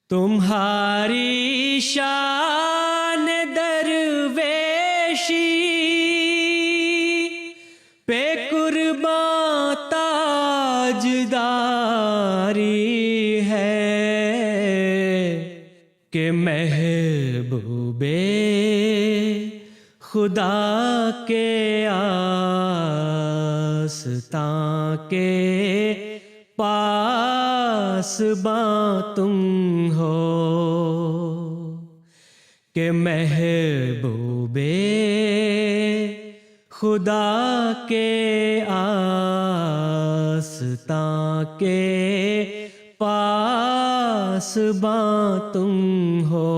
تمہاری شان درویشی پہ قرباں تاجداری ہے کہ محبوب خدا کے آستاں کے پاسباں تم ہو، کہ محبوب خدا کے آستاں کے پاسباں تم ہو۔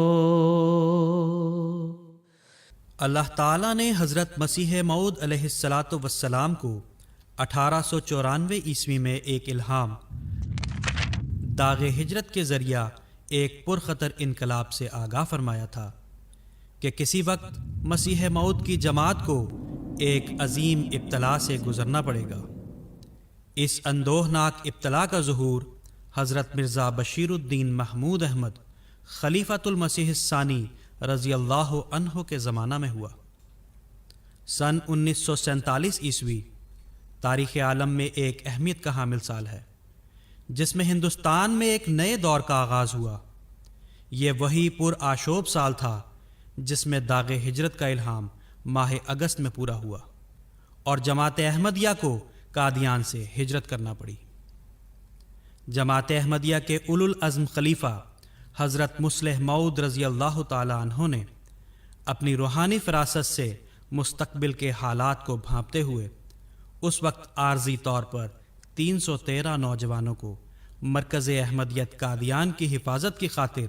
اللہ تعالیٰ نے حضرت مسیح موعود علیہ السلام کو 1894 عیسوی میں ایک الہام داغ ہجرت کے ذریعہ ایک پرخطر انقلاب سے آگاہ فرمایا تھا کہ کسی وقت مسیح موعود کی جماعت کو ایک عظیم ابتلا سے گزرنا پڑے گا۔ اس اندوہناک ابتلا کا ظہور حضرت مرزا بشیر الدین محمود احمد خلیفۃ المسیح الثانی رضی اللہ عنہ کے زمانہ میں ہوا۔ سن 1947 عیسوی تاریخ عالم میں ایک اہمیت کا حامل سال ہے، جس میں ہندوستان میں ایک نئے دور کا آغاز ہوا۔ یہ وہی پر آشوب سال تھا جس میں داغ ہجرت کا الہام ماہ اگست میں پورا ہوا اور جماعت احمدیہ کو قادیان سے ہجرت کرنا پڑی۔ جماعت احمدیہ کے اولو العزم خلیفہ حضرت مصلح موعود رضی اللہ تعالی عنہ نے اپنی روحانی فراست سے مستقبل کے حالات کو بھانپتے ہوئے اس وقت عارضی طور پر 313 نوجوانوں کو مرکز احمدیت قادیان کی حفاظت کی خاطر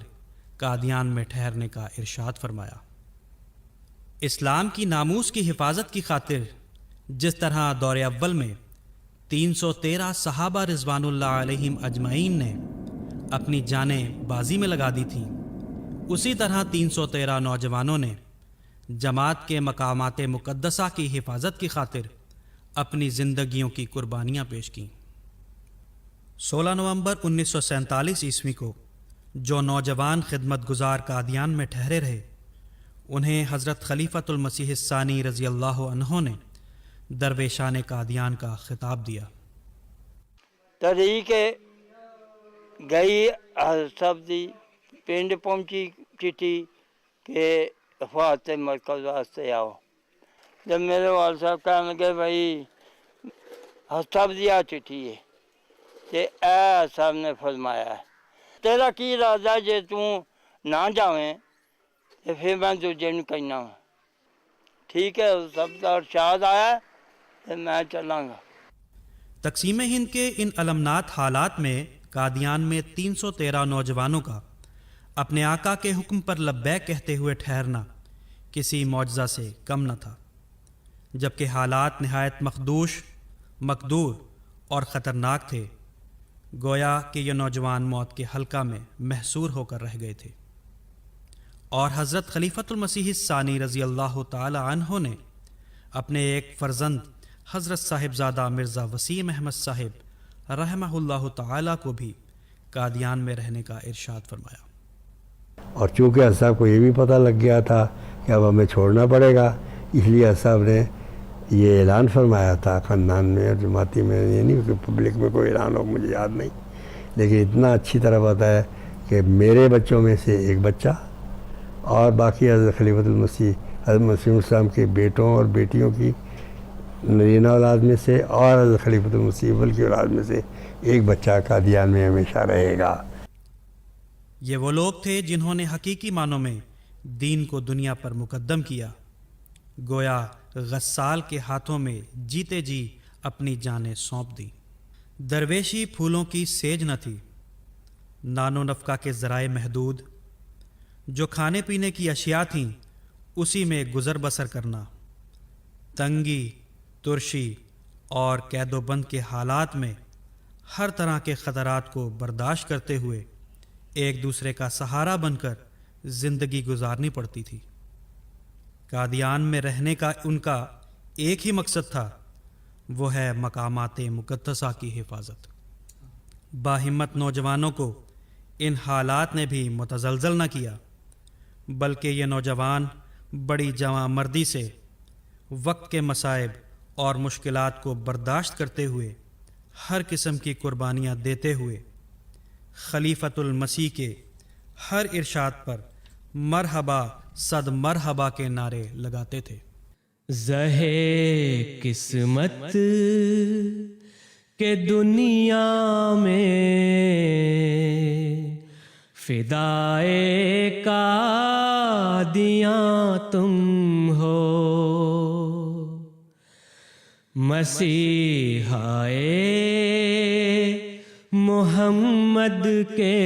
قادیان میں ٹھہرنے کا ارشاد فرمایا۔ اسلام کی ناموس کی حفاظت کی خاطر جس طرح دور اول میں 313 صحابہ رضوان اللہ علیہم اجمعین نے اپنی جانیں بازی میں لگا دی تھیں، اسی طرح 313 نوجوانوں نے جماعت کے مقامات مقدسہ کی حفاظت کی خاطر اپنی زندگیوں کی قربانیاں پیش کیں۔ 16 نومبر 1947 عیسوی کو جو نوجوان خدمت گزار قادیان میں ٹھہرے رہے، انہیں حضرت خلیفۃ المسیح الثانی رضی اللہ عنہ نے درویشان قادیان کا خطاب دیا۔ تحریک گئی حضرت صاحب دی پنڈ پہنچی چٹھی کہ وفات مرکز واسطے آؤ۔ جب میرے والد صاحب کہنے لگے بھائی حضرت صاحب دی آ چٹھی ہے کہ اے صاحب نے فرمایا ہے تیرا کی ارادہ ہے جے تو نہ جاویں تو پھر میں دوجے نوں کہنا ہوں ٹھیک ہے سب کا ارشاد آیا تو میں چلاں گا۔ تقسیم ہند کے ان المناک حالات میں قادیان میں 313 نوجوانوں کا اپنے آقا کے حکم پر لبیک کہتے ہوئے ٹھہرنا کسی معجزہ سے کم نہ تھا، جبکہ حالات نہایت مخدوش، مقدور اور خطرناک تھے۔ گویا کہ یہ نوجوان موت کے حلقہ میں محصور ہو کر رہ گئے تھے، اور حضرت خلیفۃ المسیح الثانی رضی اللہ تعالی عنہ نے اپنے ایک فرزند حضرت صاحبزادہ مرزا وسیم احمد صاحب رحمہ اللہ تعالی کو بھی قادیان میں رہنے کا ارشاد فرمایا۔ اور چونکہ حضرت صاحب کو یہ بھی پتہ لگ گیا تھا کہ اب ہمیں چھوڑنا پڑے گا، اس لیے حضرت صاحب نے یہ اعلان فرمایا تھا خاندان میں اور جماعتی میں، یہ نہیں کہ پبلک میں کوئی اعلان ہو، مجھے یاد نہیں، لیکن اتنا اچھی طرح پتہ ہے کہ میرے بچوں میں سے ایک بچہ اور باقی حضرت خلیفۃ المسیح حضرت مسیح السلام کے بیٹوں اور بیٹیوں کی نرینہ اولاد میں سے اور حضرت خلیفۃ المسیح اول کی اولاد میں سے ایک بچہ قادیان میں ہمیشہ رہے گا۔ یہ وہ لوگ تھے جنہوں نے حقیقی معنوں میں دین کو دنیا پر مقدم کیا، گویا غسال کے ہاتھوں میں جیتے جی اپنی جانیں سونپ دی۔ درویشی پھولوں کی سیج نہ تھی، نان و نفقہ کے ذرائع محدود، جو کھانے پینے کی اشیاء تھیں اسی میں گزر بسر کرنا، تنگی، ترشی اور قید و بند کے حالات میں ہر طرح کے خطرات کو برداشت کرتے ہوئے ایک دوسرے کا سہارا بن کر زندگی گزارنی پڑتی تھی۔ قادیان میں رہنے کا ان کا ایک ہی مقصد تھا، وہ ہے مقامات مقدسہ کی حفاظت۔ باہمت نوجوانوں کو ان حالات نے بھی متزلزل نہ کیا، بلکہ یہ نوجوان بڑی جواں مردی سے وقت کے مصائب اور مشکلات کو برداشت کرتے ہوئے، ہر قسم کی قربانیاں دیتے ہوئے خلیفۃ المسیح کے ہر ارشاد پر مرحبا صد مرحبا کے نعرے لگاتے تھے۔ زہے قسمت کہ دنیا میں فدائے قادیاں تم ہو، مسیحائے محمد کے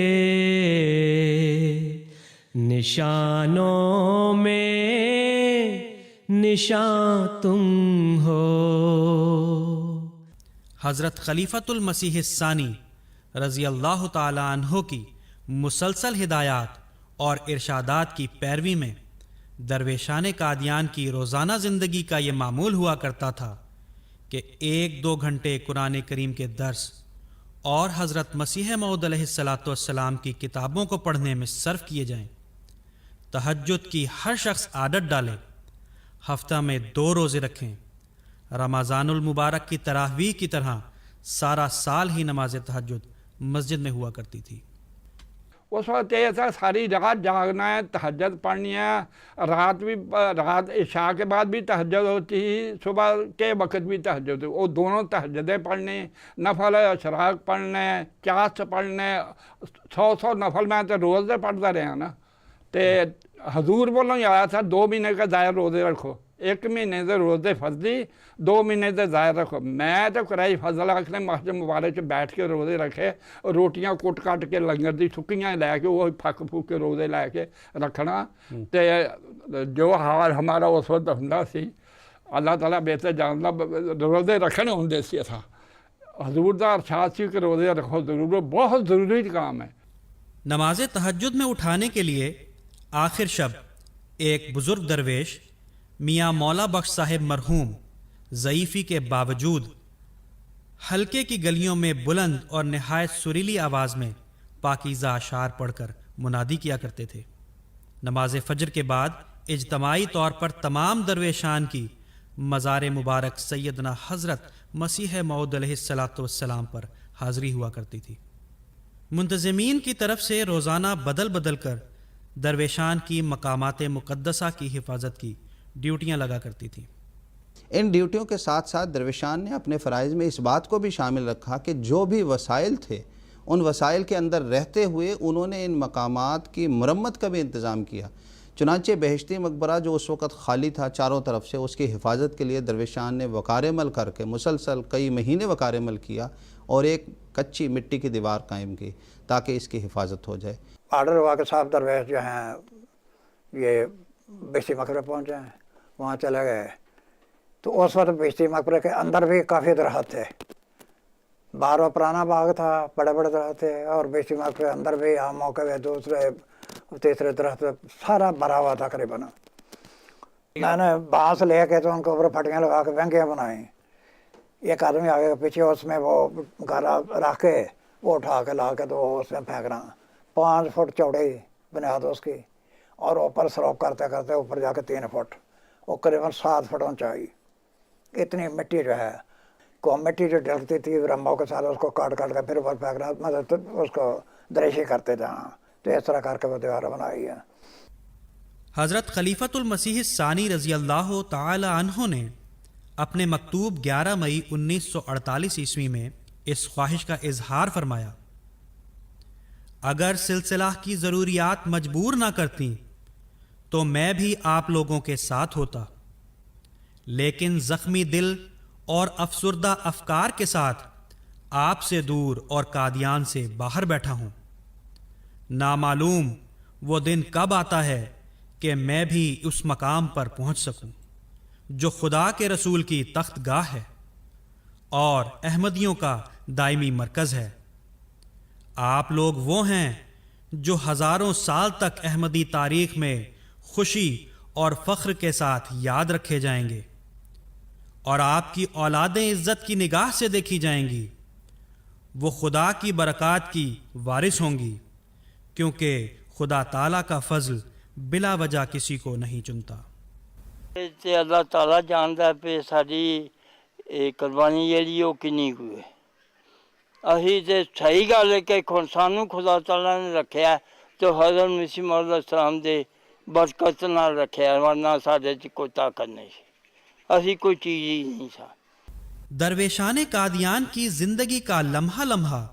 نشانوں میں نشان تم ہو۔ حضرت خلیفۃ المسیح الثانی رضی اللہ تعالی عنہ کی مسلسل ہدایات اور ارشادات کی پیروی میں درویشان قادیان کی روزانہ زندگی کا یہ معمول ہوا کرتا تھا کہ 1-2 گھنٹے قرآن کریم کے درس اور حضرت مسیح موعود علیہ السلام کی کتابوں کو پڑھنے میں صرف کیے جائیں۔ تہجد کی ہر شخص عادت ڈالے، ہفتہ میں 2 روزے رکھیں۔ رمضان المبارک کی تراویح کی طرح سارا سال ہی نماز تہجد مسجد میں ہوا کرتی تھی۔ اس وقت یہ تھا ساری رات جاگنا ہے، تہجد پڑھنی ہے، رات عشاء کے بعد بھی تہجد ہوتی ہے، صبح کے وقت بھی تہجد، وہ دونوں تہجدیں پڑھنے، نفل اشراق پڑھنے، 400 پڑھنے، 100 نفل میں تو روزے پڑھتا رہے نا۔ تو حضور بولوں یہ آیا تھا 2 مہینے کا ظاہر روزے رکھو، 1 مہینے سے روزے فرضی، 2 مہینے سے ظاہر رکھو۔ میں تو قریش فضل حق نے مسجد مبارک سے بیٹھ کے روزے رکھے، روٹیاں کٹ کٹ کے لنگر دی سکیاں لے کے وہ پھک پھوک کے روزے لے کے رکھنا۔ تو جو حال ہمارا اس وقت ہوندا سی، اللہ تعالیٰ بہتر جانتا، روزے رکھنے ہوندے سی تھا۔ حضور دا ارشاد سی کہ روزے رکھو، ضرور بہت ضروری کام ہے۔ نماز تہجد میں اٹھانے کے لیے آخر شب ایک بزرگ درویش میاں مولا بخش صاحب مرحوم ضعیفی کے باوجود حلقے کی گلیوں میں بلند اور نہایت سریلی آواز میں پاکیزہ اشعار پڑھ کر منادی کیا کرتے تھے۔ نماز فجر کے بعد اجتماعی طور پر تمام درویشان کی مزار مبارک سیدنا حضرت مسیح موعود علیہ السلام پر حاضری ہوا کرتی تھی۔ منتظمین کی طرف سے روزانہ بدل بدل کر درویشان کی مقامات مقدسہ کی حفاظت کی ڈیوٹیاں لگا کرتی تھیں۔ ان ڈیوٹیوں کے ساتھ ساتھ درویشان نے اپنے فرائض میں اس بات کو بھی شامل رکھا کہ جو بھی وسائل تھے ان وسائل کے اندر رہتے ہوئے انہوں نے ان مقامات کی مرمت کا بھی انتظام کیا۔ چنانچہ بہشتی مقبرہ جو اس وقت خالی تھا چاروں طرف سے، اس کی حفاظت کے لیے درویشان نے وقار عمل کر کے مسلسل کئی مہینے وقار عمل کیا اور ایک کچی مٹی کی دیوار قائم کی تاکہ اس کی حفاظت ہو جائے۔ آرڈر ہوا کہ صاحب درویش جو ہیں یہ بہشتی مقبرہ پہنچے ہیں، وہاں چلے گئے۔ تو اس وقت بہشتی مقبرے کے اندر بھی کافی درخت تھے، باہر و پرانا باغ تھا، بڑے بڑے درخت تھے، اور بہشتی مقبرے کے اندر بھی آموں کے دوسرے تیسرے درخت سارا بھرا ہوا تھا قریباً۔ میں نے بانس لے کے تو ان کے اوپر پھٹیاں لگا کے بینکیاں بنائیں۔ ایک آدمی آگے پیچھے اس میں وہ گارا رکھ کے وہ اٹھا کے لا کے تو اس میں پھینک رہا، 5 فٹ چوڑی بنیاد اس کی، اور اوپر سروپ کرتے کرتے اوپر جا کے 3 فٹ، وہ قریباً 7 فٹ اونچائی۔ اتنی مٹی جو ہے، کو مٹی جو ڈلتی تھی رمبوں کے ساتھ اس کو کاٹ کاٹ کے پھر اوپر پھینک رہا، مطلب اس کو دریشی کرتے تھے۔ تو اس طرح کر کے وہ دیوار بنائی ہے۔ حضرت خلیفۃ المسیح الثانی رضی اللہ تعالی عنہ نے اپنے مکتوب 11 مئی 1948 عیسوی میں اس خواہش کا اظہار فرمایا، اگر سلسلہ کی ضروریات مجبور نہ کرتی تو میں بھی آپ لوگوں کے ساتھ ہوتا، لیکن زخمی دل اور افسردہ افکار کے ساتھ آپ سے دور اور قادیان سے باہر بیٹھا ہوں۔ نامعلوم وہ دن کب آتا ہے کہ میں بھی اس مقام پر پہنچ سکوں جو خدا کے رسول کی تخت گاہ ہے اور احمدیوں کا دائمی مرکز ہے۔ آپ لوگ وہ ہیں جو ہزاروں سال تک احمدی تاریخ میں خوشی اور فخر کے ساتھ یاد رکھے جائیں گے، اور آپ کی اولادیں عزت کی نگاہ سے دیکھی جائیں گی۔ وہ خدا کی برکات کی وارث ہوں گی کیونکہ خدا تعالیٰ کا فضل بلا وجہ کسی کو نہیں چنتا۔ ਤੇ ਅੱਲਾਹ ਤਾਲਾ ਜਾਣਦਾ ਪਏ ਸਾਡੀ ਇਹ ਕੁਰਬਾਨੀ ਜਿਹੜੀ ਉਹ ਕਿੰਨੀ ਕੁ ਹੈ। ਅਸੀਂ ਤੇ ਸਹੀ ਗੱਲ ਹੈ ਕਿ ਸਾਨੂੰ ਖੁਦਾ ਤਾਲਾ ਨੇ ਰੱਖਿਆ ਤੇ ਹਜ਼ਰਤ ਮਸੀਹ ਮੌਦ ਇਸਲਾਮ ਦੇ ਬਰਕਤ ਨਾਲ ਰੱਖਿਆ, ਵਰਨਾ ਸਾਡੇ 'ਚ ਕੋਈ ਤਾਕਤ ਨਹੀਂ ਸੀ, ਅਸੀਂ ਕੋਈ ਚੀਜ਼ ਹੀ ਨਹੀਂ ਸਾਂ۔ درویشان قادیان کی زندگی کا لمحہ لمحہ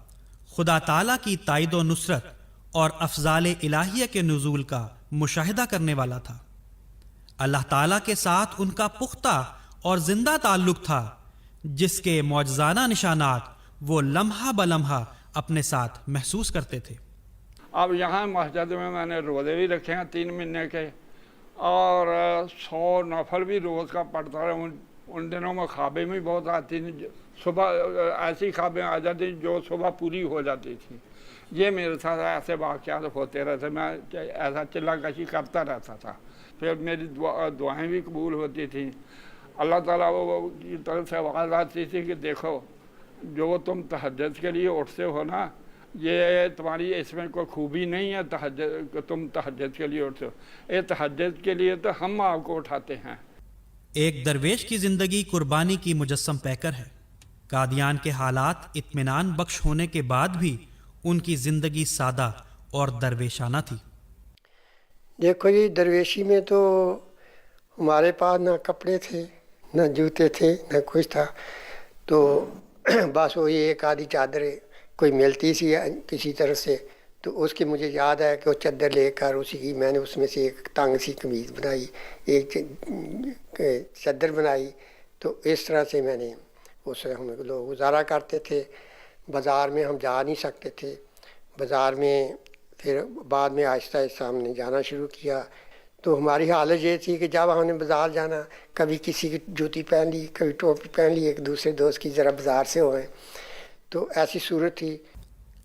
خدا تعالیٰ کی تائید و نصرت اور افضال الہیہ کے نزول کا مشاہدہ کرنے والا تھا۔ اللہ تعالیٰ کے ساتھ ان کا پختہ اور زندہ تعلق تھا، جس کے معجزانہ نشانات وہ لمحہ بلمحہ اپنے ساتھ محسوس کرتے تھے۔ اب یہاں مسجد میں میں نے روزے بھی رکھے ہیں 3 مہینے کے، اور 100 نفل بھی روز کا پڑھتا ہے۔ ان دنوں میں خوابیں بھی بہت آتی تھیں، صبح ایسی خوابیں آ جاتی جو صبح پوری ہو جاتی تھیں۔ یہ میرے ساتھ ایسے واقعات ہوتے رہتے، میں ایسا چلا کشی کرتا رہتا تھا۔ پھر میری دعائیں بھی قبول ہوتی تھیں۔ اللہ تعالیٰ وہ کی طرف سے آواز آتی تھی کہ دیکھو جو تم تہجد کے لیے اٹھتے ہو نا، یہ تمہاری اس میں کوئی خوبی نہیں ہے تہجد، تم تہجد کے لیے اٹھتے ہو، یہ تہجد کے لیے تو ہم آپ کو اٹھاتے ہیں۔ ایک درویش کی زندگی قربانی کی مجسم پیکر ہے۔ قادیان کے حالات اطمینان بخش ہونے کے بعد بھی ان کی زندگی سادہ اور درویشانہ تھی۔ دیکھو جی، درویشی میں تو ہمارے پاس نہ کپڑے تھے، نہ جوتے تھے، نہ کچھ تھا، تو بس وہی ایک آدھی چادر کوئی ملتی سی کسی طرح سے، تو اس کی مجھے یاد ہے کہ وہ چادر لے کر اسی کی میں نے اس میں سے ایک تنگ سی قمیض بنائی، ایک چادر بنائی، تو اس طرح سے میں نے اس ہم لوگ گزارا کرتے تھے۔ بازار میں ہم جا نہیں سکتے تھے، بازار میں پھر بعد میں آہستہ آہستہ ہم نے جانا شروع کیا۔ تو ہماری حالت یہ تھی کہ جب ہم نے بازار جانا، کبھی کسی کی جوتی پہن لی، کبھی ٹوپی پہن لی، ایک دوسرے دوست کی ذرا بازار سے ہوئے، تو ایسی صورت تھی۔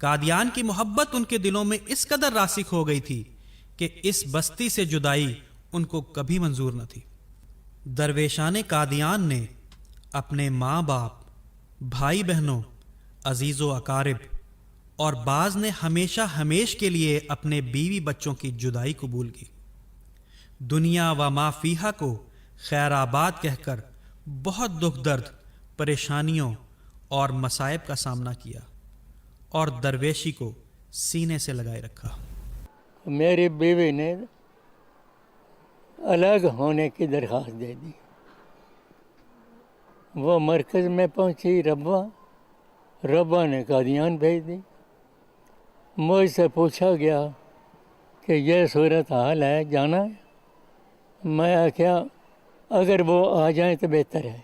قادیان کی محبت ان کے دلوں میں اس قدر راسخ ہو گئی تھی کہ اس بستی سے جدائی ان کو کبھی منظور نہ تھی۔ درویشان قادیان نے اپنے ماں باپ، بھائی بہنوں، عزیز و اقارب اور بعض نے ہمیشہ ہمیش کے لیے اپنے بیوی بچوں کی جدائی قبول کی۔ دنیا و ما فیہا کو خیر آباد کہہ کر بہت دکھ درد، پریشانیوں اور مصائب کا سامنا کیا اور درویشی کو سینے سے لگائے رکھا۔ میری بیوی نے الگ ہونے کی درخواست دے دی۔ وہ مرکز میں پہنچی ربا نے قادیان بھیج دی۔ مجھ سے پوچھا گیا کہ یہ صورت حال ہے، جانا ہے؟ میں کیا اگر وہ آ جائیں تو بہتر ہے،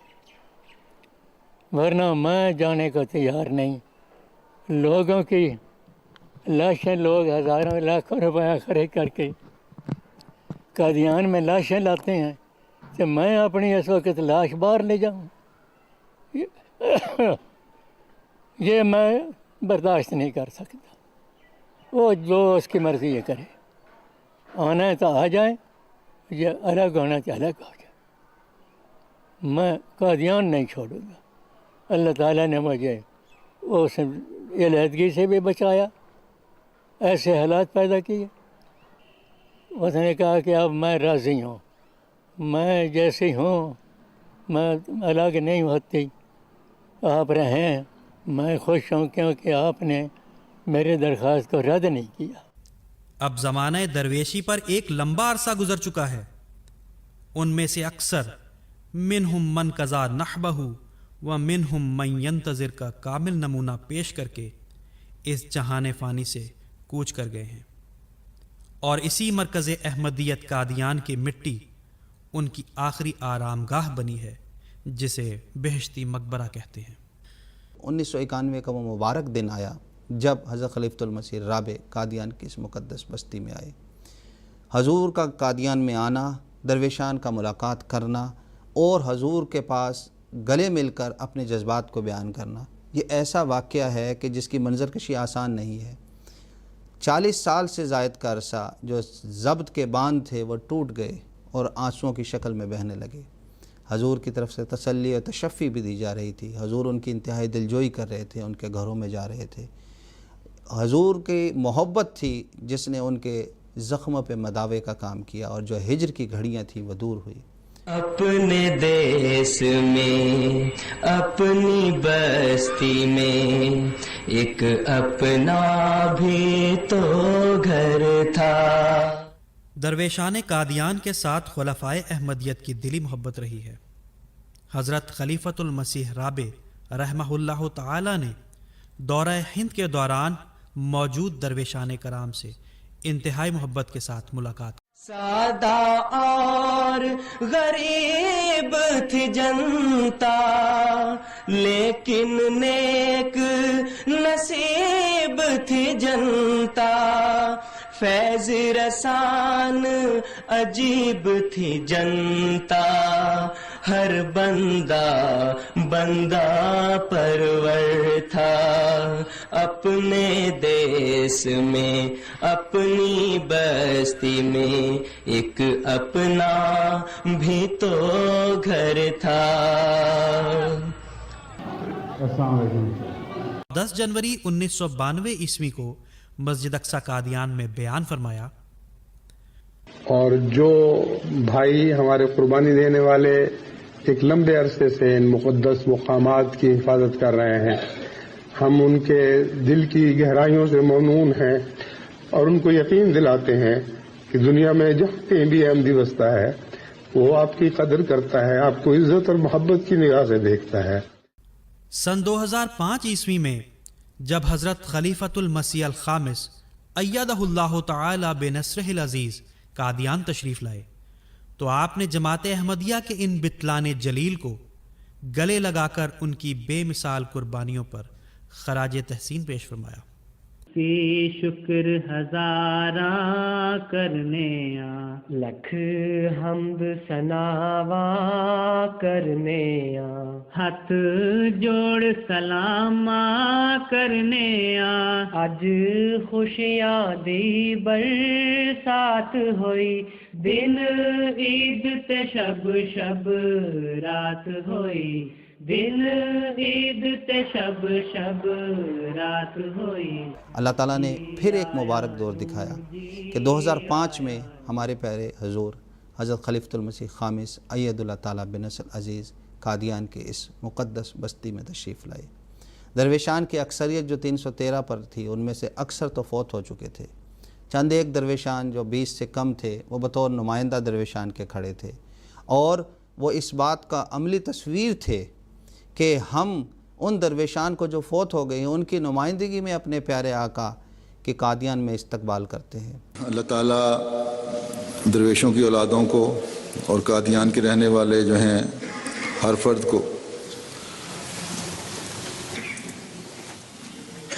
ورنہ میں جانے کو تیار نہیں۔ لوگوں کی لاشیں، لوگ ہزاروں لاکھوں روپیہ خرچ کر کے قادیان میں لاشیں لاتے ہیں، کہ میں اپنی اس وقت لاش باہر لے جاؤں، یہ میں برداشت نہیں کر سکتا۔ وہ جو اس کی مرضی یہ کرے، آنا ہے تو آ جائیں، یہ الگ ہونا تو الگ ہو جائے، میں قادیان نہیں چھوڑوں گا۔ اللہ تعالیٰ نے مجھے اس علیحدگی سے بھی بچایا، ایسے حالات پیدا کیے۔ اس نے کہا کہ اب میں راضی ہوں، میں جیسی ہوں، میں الگ نہیں ہوتی، آپ رہیں، میں خوش ہوں، کیونکہ آپ نے میرے درخواست کو رد نہیں کیا۔ اب زمانہ درویشی پر ایک لمبا عرصہ گزر چکا ہے۔ ان میں سے اکثر منہم من قضا نحبہ و منہم من ینتظر کا کامل نمونہ پیش کر کے اس جہان فانی سے کوچ کر گئے ہیں، اور اسی مرکز احمدیت قادیان کی مٹی ان کی آخری آرام گاہ بنی ہے، جسے بہشتی مقبرہ کہتے ہیں۔ 1991 کا وہ مبارک دن آیا جب حضرت خلیفۃ المسیح رابع قادیان کی اس مقدس بستی میں آئے۔ حضور کا قادیان میں آنا، درویشان کا ملاقات کرنا اور حضور کے پاس گلے مل کر اپنے جذبات کو بیان کرنا، یہ ایسا واقعہ ہے کہ جس کی منظر کشی آسان نہیں ہے۔ 40 سال سے زائد کا عرصہ جو ضبط کے باندھ تھے وہ ٹوٹ گئے اور آنسوؤں کی شکل میں بہنے لگے۔ حضور کی طرف سے تسلی اور تشفی بھی دی جا رہی تھی۔ حضور ان کی انتہائی دلجوئی کر رہے تھے، ان کے گھروں میں جا رہے تھے۔ حضور کی محبت تھی جس نے ان کے زخم پہ مداوے کا کام کیا، اور جو ہجر کی گھڑیاں تھیں وہ دور ہوئی۔ اپنے دیس میں اپنی بستی میں ایک اپنا بھی تو گھر تھا۔ درویشان قادیان کے ساتھ خلفائے احمدیت کی دلی محبت رہی ہے۔ حضرت خلیفۃ المسیح رابع رحمہ اللہ تعالی نے دورہ ہند کے دوران موجود درویشان کرام سے انتہائی محبت کے ساتھ ملاقات کی۔ سادہ اور غریب تھی جنتا، لیکن نیک نصیب تھی جنتا، فیض رسان عجیب تھی جنتا، ہر بندہ بندہ پرور تھا، اپنے دیس میں اپنی بستی میں ایک اپنا بھی تو گھر تھا۔ 10 جنوری 1992 عیسوی کو مسجد اقصی قادیان میں بیان فرمایا، اور جو بھائی ہمارے قربانی دینے والے ایک لمبے عرصے سے ان مقدس مقامات کی حفاظت کر رہے ہیں، ہم ان کے دل کی گہرائیوں سے ممنون ہیں اور ان کو یقین دلاتے ہیں کہ دنیا میں جہاں کہیں بھی احمدی بستا ہے وہ آپ کی قدر کرتا ہے، آپ کو عزت اور محبت کی نگاہ سے دیکھتا ہے۔ سن 2005 عیسوی میں جب حضرت خلیفۃ المسیح الخامس ایدہ اللہ تعالی بنصرہ العزیز قادیان تشریف لائے تو آپ نے جماعت احمدیہ کے ان بطلان جلیل کو گلے لگا کر ان کی بے مثال قربانیوں پر خراج تحسین پیش فرمایا۔ کی شکر ہزاراں کرنے آ، لکھ حمد ثناواں کرنے آ، ہاتھ جوڑ سلاماں کرنے آ، اج خوشیاں دی برسات ہوئی، دن عید تے شب شب رات ہوئی، دن عید تے شب شب رات ہوئی۔ اللہ تعالیٰ نے پھر ایک مبارک دور دکھایا کہ 2005 میں ہمارے پیارے حضور حضرت خلیفۃ المسیح خامس اید اللہ تعالیٰ بنصر العزیز قادیان کے اس مقدس بستی میں تشریف لائے۔ درویشان کی اکثریت جو 313 پر تھی ان میں سے اکثر تو فوت ہو چکے تھے، چند ایک درویشان جو 20 سے کم تھے وہ بطور نمائندہ درویشان کے کھڑے تھے، اور وہ اس بات کا عملی تصویر تھے کہ ہم ان درویشان کو جو فوت ہو گئے ہیں ان کی نمائندگی میں اپنے پیارے آقا کے قادیان میں استقبال کرتے ہیں۔ اللہ تعالیٰ درویشوں کی اولادوں کو اور قادیان کے رہنے والے جو ہیں ہر فرد کو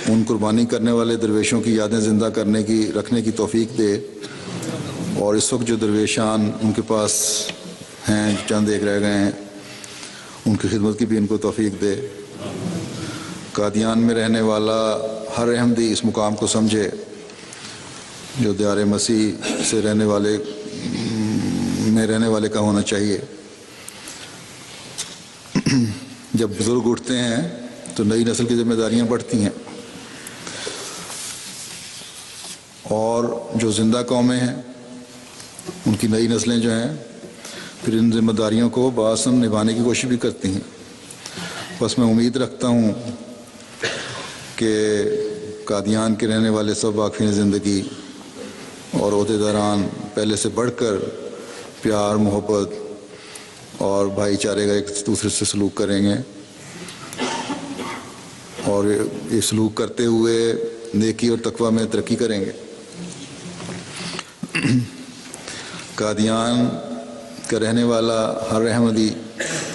ان قربانی کرنے والے درویشوں کی یادیں زندہ رکھنے کی توفیق دے، اور اس وقت جو درویشان ان کے پاس ہیں، چند ایک رہ گئے ہیں، ان کی خدمت کی بھی ان کو توفیق دے۔ قادیان میں رہنے والا ہر احمدی اس مقام کو سمجھے جو دیار مسیح سے رہنے والے کا ہونا چاہیے۔ جب بزرگ اٹھتے ہیں تو نئی نسل کی ذمہ داریاں بڑھتی ہیں، اور جو زندہ قومیں ہیں ان کی نئی نسلیں جو ہیں پھر ان ذمہ داریوں کو بآسن نبھانے کی کوشش بھی کرتی ہیں۔ بس میں امید رکھتا ہوں کہ قادیان کے رہنے والے سب واقفین زندگی اور عہدیداران پہلے سے بڑھ کر پیار، محبت اور بھائی چارے کا ایک دوسرے سے سلوک کریں گے، اور یہ سلوک کرتے ہوئے نیکی اور تقوی میں ترقی کریں گے۔ قادیان کا رہنے والا ہر احمدی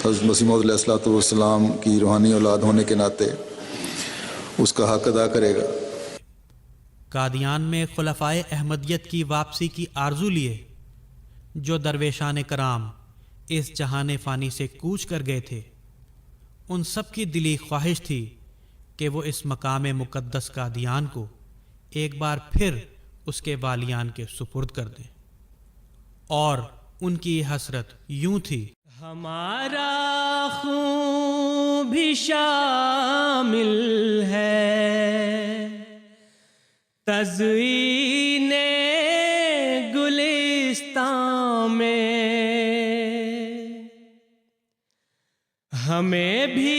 حضرت مسیح موعود علیہ الصلوۃ والسلام کی روحانی اولاد ہونے کے ناطے اس کا حق ادا کرے گا۔ قادیان میں خلفائے احمدیت کی واپسی کی آرزو لیے جو درویشان کرام اس جہان فانی سے کوچ کر گئے تھے، ان سب کی دلی خواہش تھی کہ وہ اس مقام مقدس قادیان کو ایک بار پھر اس کے والیان کے سپرد کر دیں، اور ان کی حسرت یوں تھی، ہمارا خون بھی شامل ہے تزئین گلستان میں ہمیں بھی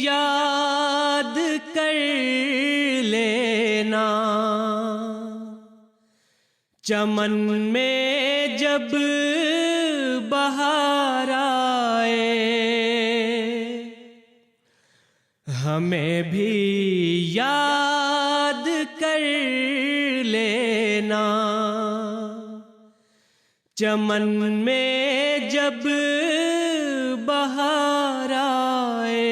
یاد کر لینا، چمن میں جب بہار آئے ہمیں بھی یاد کر لینا، چمن میں جب بہار آئے